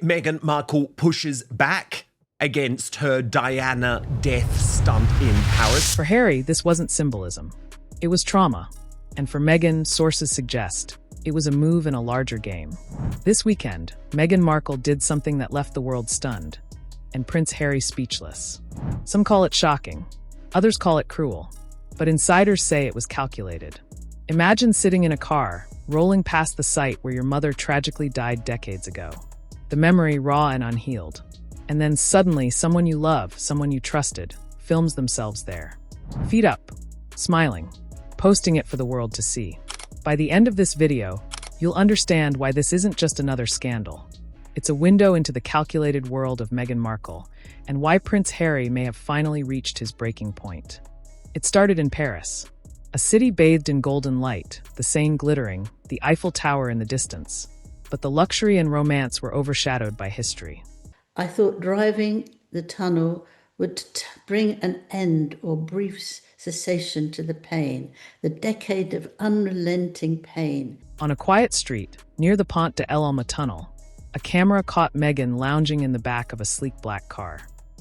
Meghan Markle pushes back against her Diana death stunt in Paris. For Harry, this wasn't symbolism. It was trauma. And for Meghan, sources suggest it was a move in a larger game. This weekend, Meghan Markle did something that left the world stunned, and Prince Harry speechless. Some call it shocking, others call it cruel, but insiders say it was calculated. Imagine sitting in a car, rolling past the site where your mother tragically died decades ago. The memory raw and unhealed. And then suddenly, someone you love, someone you trusted, films themselves there. Feet up, smiling, posting it for the world to see. By the end of this video, you'll understand why this isn't just another scandal. It's a window into the calculated world of Meghan Markle, and why Prince Harry may have finally reached his breaking point. It started in Paris, a city bathed in golden light, the Seine glittering, the Eiffel Tower in the distance. But the luxury and romance were overshadowed by history. I thought driving the tunnel would bring an end or brief cessation to the pain, the decade of unrelenting pain. On a quiet street, near the Pont de l'Alma tunnel, a camera caught Meghan lounging in the back of a sleek black car.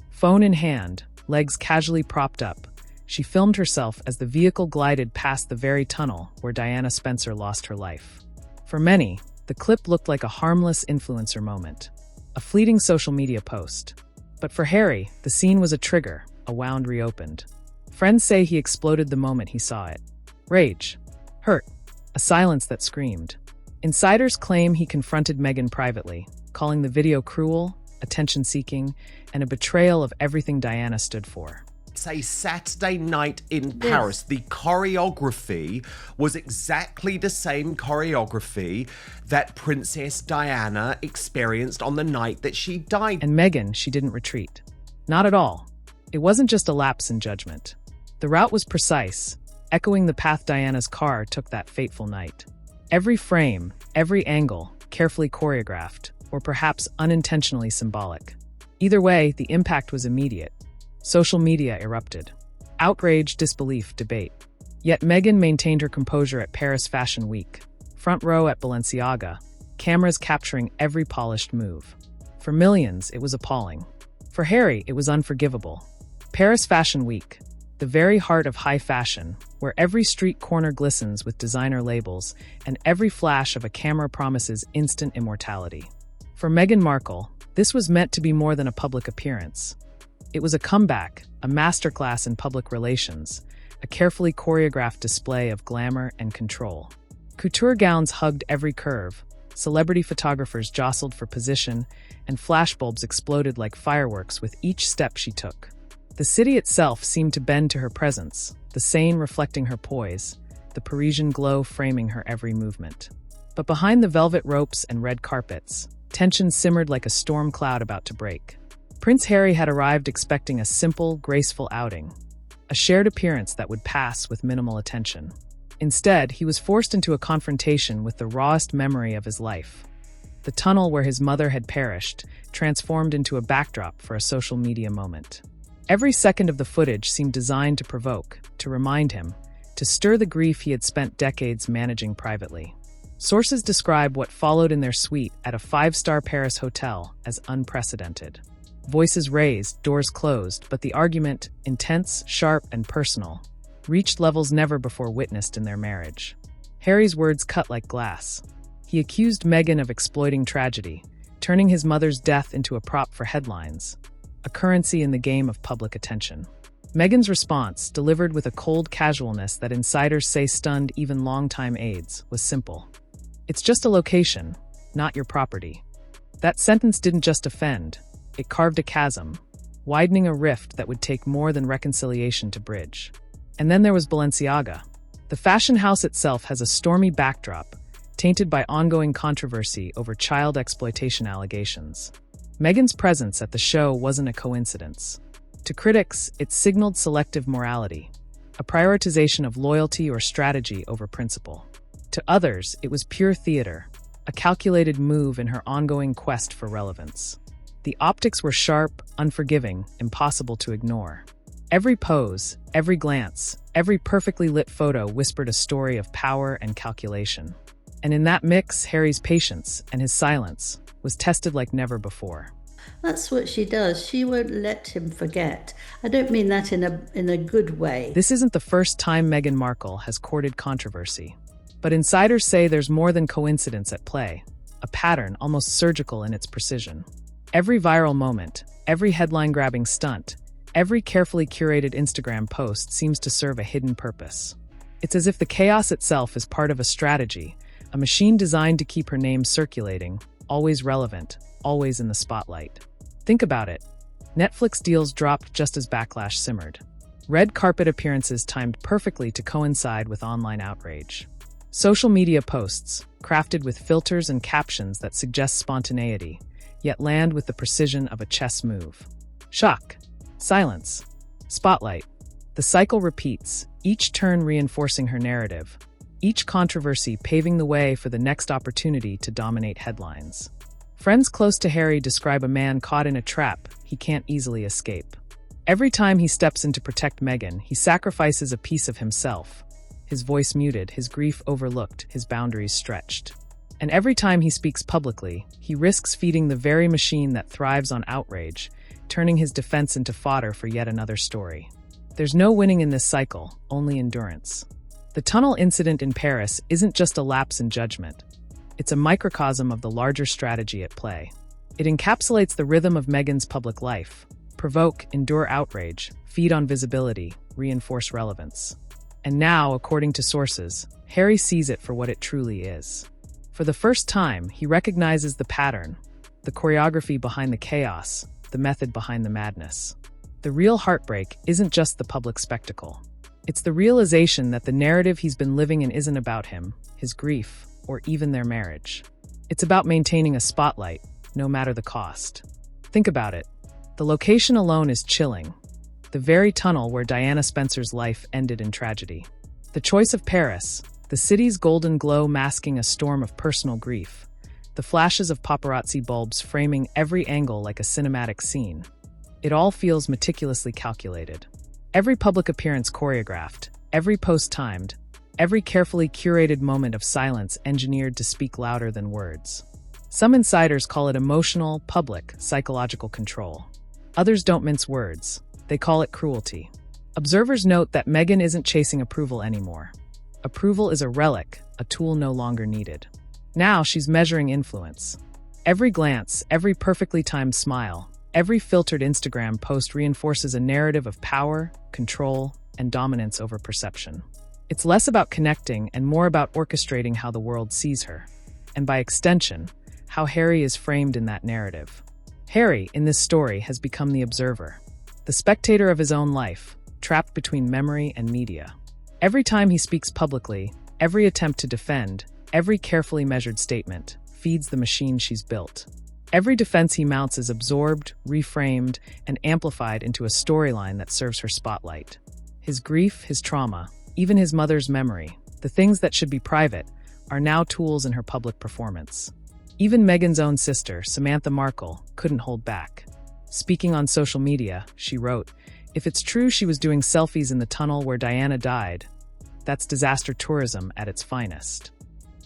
Phone in hand, legs casually propped up, she filmed herself as the vehicle glided past the very tunnel where Diana Spencer lost her life. For many, the clip looked like a harmless influencer moment, a fleeting social media post. But for Harry, the scene was a trigger, a wound reopened. Friends say he exploded the moment he saw it. Rage, hurt, a silence that screamed. Insiders claim he confronted Meghan privately, calling the video cruel, attention-seeking, and a betrayal of everything Diana stood for. It's a Saturday night in Paris. The choreography was exactly the same choreography that Princess Diana experienced on the night that she died. And Meghan, she didn't retreat. Not at all. It wasn't just a lapse in judgment. The route was precise, echoing the path Diana's car took that fateful night. Every frame, every angle, carefully choreographed, or perhaps unintentionally symbolic. Either way, the impact was immediate. Social media erupted. Outrage, disbelief, debate. Yet Meghan maintained her composure at Paris Fashion Week. Front row at Balenciaga, cameras capturing every polished move. For millions, it was appalling. For Harry, it was unforgivable. Paris Fashion Week, the very heart of high fashion, where every street corner glistens with designer labels and every flash of a camera promises instant immortality. For Meghan Markle, this was meant to be more than a public appearance. It was a comeback, a masterclass in public relations, a carefully choreographed display of glamour and control. Couture gowns hugged every curve, celebrity photographers jostled for position, and flashbulbs exploded like fireworks with each step she took. The city itself seemed to bend to her presence, the Seine reflecting her poise, the Parisian glow framing her every movement. But behind the velvet ropes and red carpets, tension simmered like a storm cloud about to break. Prince Harry had arrived expecting a simple, graceful outing, a shared appearance that would pass with minimal attention. Instead, he was forced into a confrontation with the rawest memory of his life. The tunnel where his mother had perished, transformed into a backdrop for a social media moment. Every second of the footage seemed designed to provoke, to remind him, to stir the grief he had spent decades managing privately. Sources describe what followed in their suite at a 5-star Paris hotel as unprecedented. Voices raised, doors closed, but the argument, intense, sharp, and personal, reached levels never before witnessed in their marriage. Harry's words cut like glass. He accused Meghan of exploiting tragedy, turning his mother's death into a prop for headlines, a currency in the game of public attention. Meghan's response, delivered with a cold casualness that insiders say stunned even longtime aides, was simple. "It's just a location, not your property." That sentence didn't just offend. It carved a chasm, widening a rift that would take more than reconciliation to bridge. And then there was Balenciaga. The fashion house itself has a stormy backdrop, tainted by ongoing controversy over child exploitation allegations. Meghan's presence at the show wasn't a coincidence. To critics, it signaled selective morality, a prioritization of loyalty or strategy over principle. To others, it was pure theater, a calculated move in her ongoing quest for relevance. The optics were sharp, unforgiving, impossible to ignore. Every pose, every glance, every perfectly lit photo whispered a story of power and calculation. And in that mix, Harry's patience and his silence was tested like never before. That's what she does. She won't let him forget. I don't mean that in a good way. This isn't the first time Meghan Markle has courted controversy. But insiders say there's more than coincidence at play, a pattern almost surgical in its precision. Every viral moment, every headline-grabbing stunt, every carefully curated Instagram post seems to serve a hidden purpose. It's as if the chaos itself is part of a strategy, a machine designed to keep her name circulating, always relevant, always in the spotlight. Think about it. Netflix deals dropped just as backlash simmered. Red carpet appearances timed perfectly to coincide with online outrage. Social media posts, crafted with filters and captions that suggest spontaneity, yet land with the precision of a chess move. Shock. Silence. Spotlight. The cycle repeats, each turn reinforcing her narrative, each controversy paving the way for the next opportunity to dominate headlines. Friends close to Harry describe a man caught in a trap he can't easily escape. Every time he steps in to protect Meghan, he sacrifices a piece of himself. His voice muted, his grief overlooked, his boundaries stretched. And every time he speaks publicly, he risks feeding the very machine that thrives on outrage, turning his defense into fodder for yet another story. There's no winning in this cycle, only endurance. The tunnel incident in Paris isn't just a lapse in judgment. It's a microcosm of the larger strategy at play. It encapsulates the rhythm of Meghan's public life: provoke, endure outrage, feed on visibility, reinforce relevance. And now, according to sources, Harry sees it for what it truly is. For the first time, he recognizes the pattern, the choreography behind the chaos, the method behind the madness. The real heartbreak isn't just the public spectacle. It's the realization that the narrative he's been living in isn't about him, his grief, or even their marriage. It's about maintaining a spotlight, no matter the cost. Think about it. The location alone is chilling. The very tunnel where Diana Spencer's life ended in tragedy. The choice of Paris, the city's golden glow masking a storm of personal grief. The flashes of paparazzi bulbs framing every angle like a cinematic scene. It all feels meticulously calculated. Every public appearance choreographed, every post timed, every carefully curated moment of silence engineered to speak louder than words. Some insiders call it emotional, public, psychological control. Others don't mince words. They call it cruelty. Observers note that Meghan isn't chasing approval anymore. Approval is a relic, a tool no longer needed. Now she's measuring influence. Every glance, every perfectly timed smile, every filtered Instagram post reinforces a narrative of power, control, and dominance over perception. It's less about connecting and more about orchestrating how the world sees her, and by extension, how Harry is framed in that narrative. Harry, in this story, has become the observer, the spectator of his own life, trapped between memory and media. Every time he speaks publicly, every attempt to defend, every carefully measured statement, feeds the machine she's built. Every defense he mounts is absorbed, reframed, and amplified into a storyline that serves her spotlight. His grief, his trauma, even his mother's memory, the things that should be private, are now tools in her public performance. Even Meghan's own sister, Samantha Markle, couldn't hold back. Speaking on social media, she wrote, "If it's true she was doing selfies in the tunnel where Diana died, that's disaster tourism at its finest."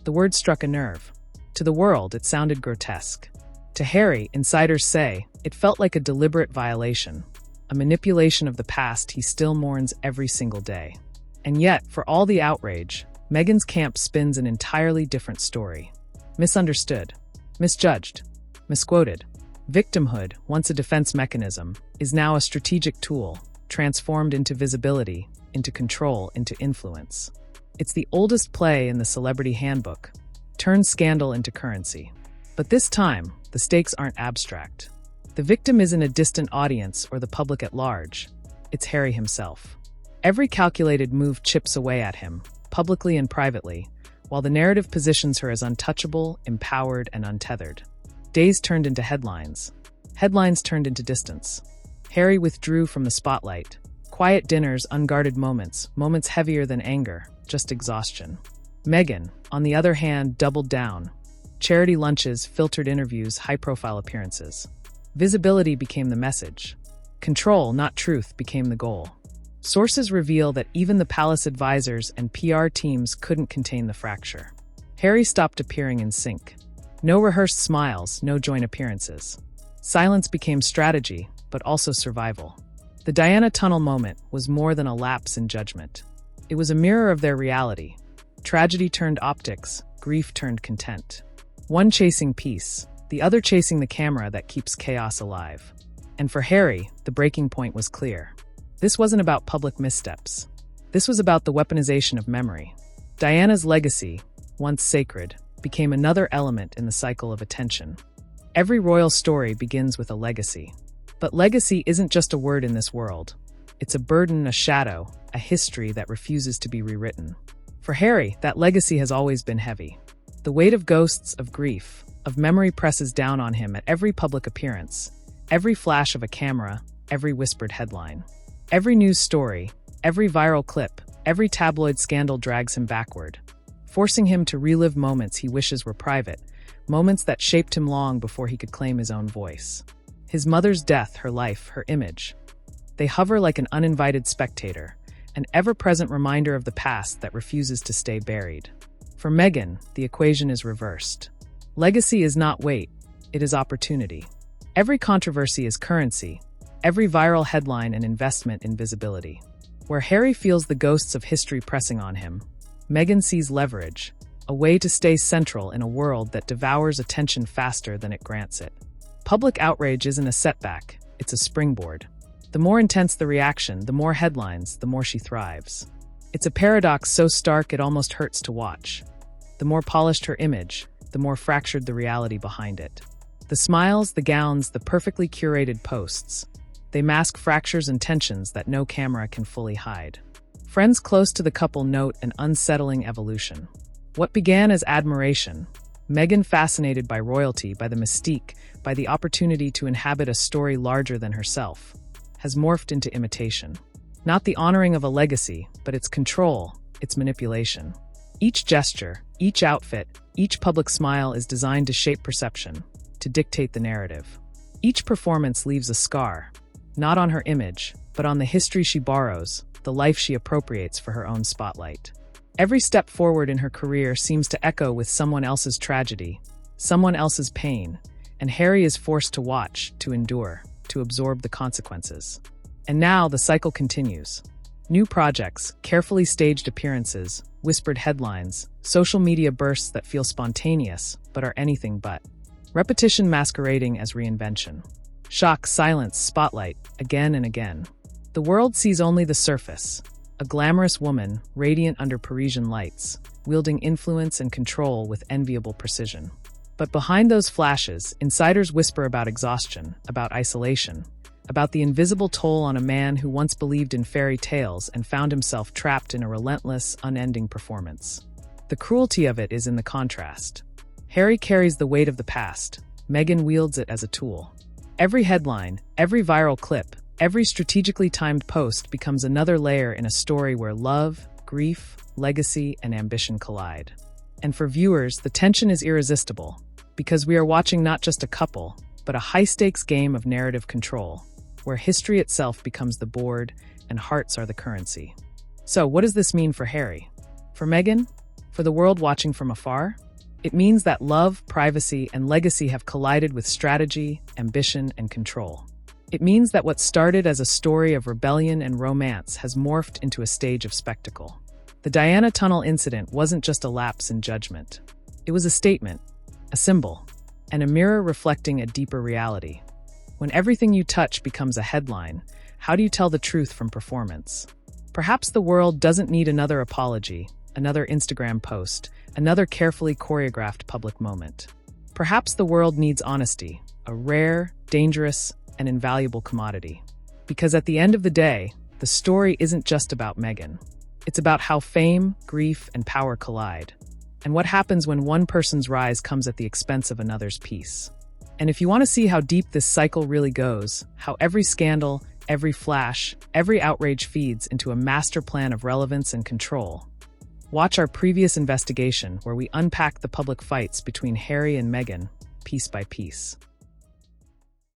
The word struck a nerve. To the world, it sounded grotesque. To Harry, insiders say, it felt like a deliberate violation, a manipulation of the past he still mourns every single day. And yet, for all the outrage, Meghan's camp spins an entirely different story. Misunderstood, misjudged, misquoted. Victimhood, once a defense mechanism, is now a strategic tool, transformed into visibility, into control, into influence. It's the oldest play in the celebrity handbook. Turn scandal into currency. But this time, the stakes aren't abstract. The victim isn't a distant audience or the public at large. It's Harry himself. Every calculated move chips away at him, publicly and privately, while the narrative positions her as untouchable, empowered, and untethered. Days turned into headlines. Headlines turned into distance. Harry withdrew from the spotlight. Quiet dinners, unguarded moments, moments heavier than anger, just exhaustion. Meghan, on the other hand, doubled down. Charity lunches, filtered interviews, high-profile appearances. Visibility became the message. Control, not truth, became the goal. Sources reveal that even the palace advisors and PR teams couldn't contain the fracture. Harry stopped appearing in sync. No rehearsed smiles, no joint appearances. Silence became strategy, but also survival. The Diana Tunnel moment was more than a lapse in judgment. It was a mirror of their reality. Tragedy turned optics, grief turned content. One chasing peace, the other chasing the camera that keeps chaos alive. And for Harry, the breaking point was clear. This wasn't about public missteps. This was about the weaponization of memory. Diana's legacy, once sacred, became another element in the cycle of attention. Every royal story begins with a legacy. But legacy isn't just a word in this world. It's a burden, a shadow, a history that refuses to be rewritten. For Harry, that legacy has always been heavy. The weight of ghosts, of grief, of memory presses down on him at every public appearance, every flash of a camera, every whispered headline. Every news story, every viral clip, every tabloid scandal drags him backward, forcing him to relive moments he wishes were private, moments that shaped him long before he could claim his own voice. His mother's death, her life, her image. They hover like an uninvited spectator, an ever-present reminder of the past that refuses to stay buried. For Meghan, the equation is reversed. Legacy is not weight, it is opportunity. Every controversy is currency, every viral headline an investment in visibility. Where Harry feels the ghosts of history pressing on him, Meghan sees leverage, a way to stay central in a world that devours attention faster than it grants it. Public outrage isn't a setback, it's a springboard. The more intense the reaction, the more headlines, the more she thrives. It's a paradox so stark it almost hurts to watch. The more polished her image, the more fractured the reality behind it. The smiles, the gowns, the perfectly curated posts. They mask fractures and tensions that no camera can fully hide. Friends close to the couple note an unsettling evolution. What began as admiration, Meghan fascinated by royalty, by the mystique, by the opportunity to inhabit a story larger than herself, has morphed into imitation. Not the honoring of a legacy, but its control, its manipulation. Each gesture, each outfit, each public smile is designed to shape perception, to dictate the narrative. Each performance leaves a scar, not on her image, but on the history she borrows, the life she appropriates for her own spotlight. Every step forward in her career seems to echo with someone else's tragedy, someone else's pain, and Harry is forced to watch, to endure, to absorb the consequences. And now the cycle continues. New projects, carefully staged appearances, whispered headlines, social media bursts that feel spontaneous, but are anything but. Repetition masquerading as reinvention. Shock, silence, spotlight, again and again. The world sees only the surface. A glamorous woman, radiant under Parisian lights, wielding influence and control with enviable precision. But behind those flashes, insiders whisper about exhaustion, about isolation, about the invisible toll on a man who once believed in fairy tales and found himself trapped in a relentless, unending performance. The cruelty of it is in the contrast. Harry carries the weight of the past. Meghan wields it as a tool. Every headline, every viral clip, every strategically timed post becomes another layer in a story where love, grief, legacy, and ambition collide. And for viewers, the tension is irresistible, because we are watching not just a couple, but a high-stakes game of narrative control, where history itself becomes the board and hearts are the currency. So, what does this mean for Harry? For Meghan? For the world watching from afar? It means that love, privacy, and legacy have collided with strategy, ambition, and control. It means that what started as a story of rebellion and romance has morphed into a stage of spectacle. The Diana Tunnel incident wasn't just a lapse in judgment. It was a statement, a symbol, and a mirror reflecting a deeper reality. When everything you touch becomes a headline, how do you tell the truth from performance? Perhaps the world doesn't need another apology, another Instagram post, another carefully choreographed public moment. Perhaps the world needs honesty, a rare, dangerous, and invaluable commodity. Because at the end of the day, the story isn't just about Meghan. It's about how fame, grief, and power collide, and what happens when one person's rise comes at the expense of another's peace. And if you want to see how deep this cycle really goes, how every scandal, every flash, every outrage feeds into a master plan of relevance and control, watch our previous investigation where we unpack the public fights between Harry and Meghan, piece by piece.